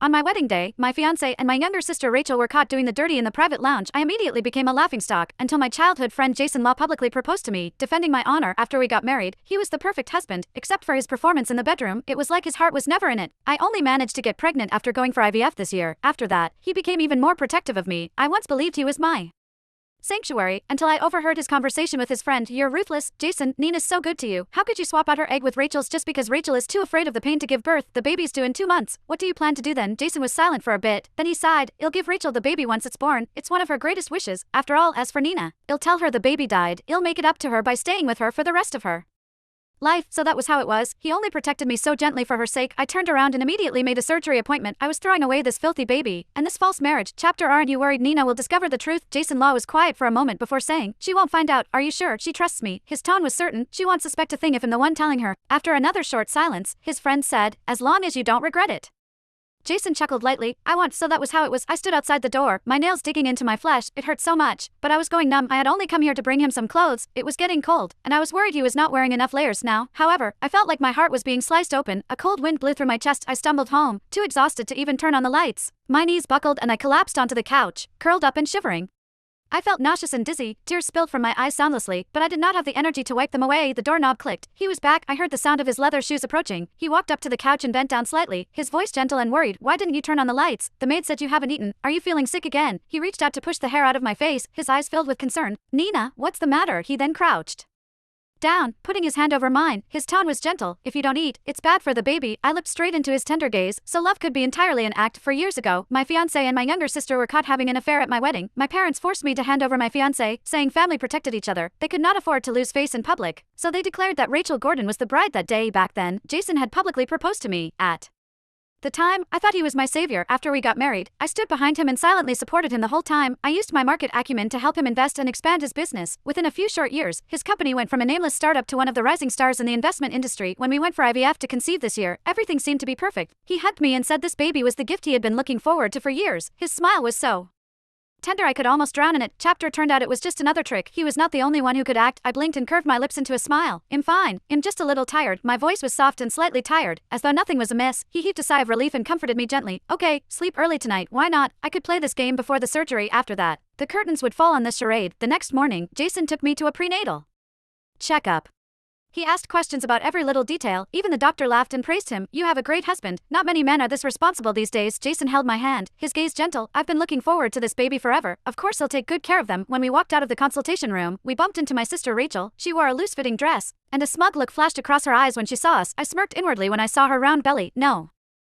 On my wedding day, my fiancé and my younger sister Rachel were caught doing the dirty in the private lounge. I immediately became a laughingstock until my childhood friend Jason Law publicly proposed to me, defending my honor after we got married. He was the perfect husband, except for his performance in the bedroom. It was like his heart was never in it. I only managed to get pregnant after going for IVF this year. After that, he became even more protective of me. I once believed he was my sanctuary, until I overheard his conversation with his friend. You're ruthless, Jason. Nina's so good to you. How could you swap out her egg with Rachel's just because Rachel is too afraid of the pain to give birth? The baby's due in 2 months. What do you plan to do then? Jason was silent for a bit, then he sighed. I'll give Rachel the baby once it's born. It's one of her greatest wishes. After all, as for Nina, I'll tell her the baby died. I'll make it up to her by staying with her for the rest of her life. So that was how it was. He only protected me so gently for her sake. I turned around and immediately made a surgery appointment. I was throwing away this filthy baby and this false marriage. Chapter Aren't you worried Nina will discover the truth? Jason Law was quiet for a moment before saying, she won't find out. Are you sure? She trusts me. His tone was certain. She won't suspect a thing if I'm the one telling her. After another short silence, his friend said, as long as you don't regret it. Jason chuckled lightly. I won't. So that was how it was. I stood outside the door, my nails digging into my flesh. It hurt so much, but I was going numb. I had only come here to bring him some clothes. It was getting cold, and I was worried he was not wearing enough layers now. However, I felt like my heart was being sliced open. A cold wind blew through my chest. I stumbled home, too exhausted to even turn on the lights. My knees buckled and I collapsed onto the couch, curled up and shivering. I felt nauseous and dizzy, tears spilled from my eyes soundlessly, but I did not have the energy to wipe them away. The doorknob clicked. He was back. I heard the sound of his leather shoes approaching. He walked up to the couch and bent down slightly, his voice gentle and worried. Why didn't you turn on the lights? The maid said you haven't eaten. Are you feeling sick again? He reached out to push the hair out of my face, his eyes filled with concern. Nina, what's the matter? He then crouched down, putting his hand over mine. His tone was gentle. If you don't eat, it's bad for the baby. I looked straight into his tender gaze. So love could be entirely an act. For years ago, my fiancé and my younger sister were caught having an affair at my wedding. My parents forced me to hand over my fiancé, saying family protected each other. They could not afford to lose face in public, so they declared that Rachel Gordon was the bride that day. Back then, Jason had publicly proposed to me. At the time, I thought he was my savior. After we got married, I stood behind him and silently supported him the whole time. I used my market acumen to help him invest and expand his business. Within a few short years, his company went from a nameless startup to one of the rising stars in the investment industry. When we went for IVF to conceive this year, everything seemed to be perfect. He hugged me and said this baby was the gift he had been looking forward to for years. His smile was so tender I could almost drown in it. Chapter turned out it was just another trick. He was not the only one who could act. I blinked and curved my lips into a smile. I'm fine. I'm just a little tired. My voice was soft and slightly tired, as though nothing was amiss. He heaved a sigh of relief and comforted me gently. Okay, sleep early tonight. Why not? I could play this game before the surgery. After that, the curtains would fall on this charade. The next morning, Jason took me to a prenatal checkup. He asked questions about every little detail. Even the doctor laughed and praised him. You have a great husband. Not many men are this responsible these days. Jason held my hand, his gaze gentle. I've been looking forward to this baby forever. Of course he'll take good care of them. When we walked out of the consultation room, we bumped into my sister Rachel. She wore a loose-fitting dress, and a smug look flashed across her eyes when she saw us. I smirked inwardly when I saw her round belly. No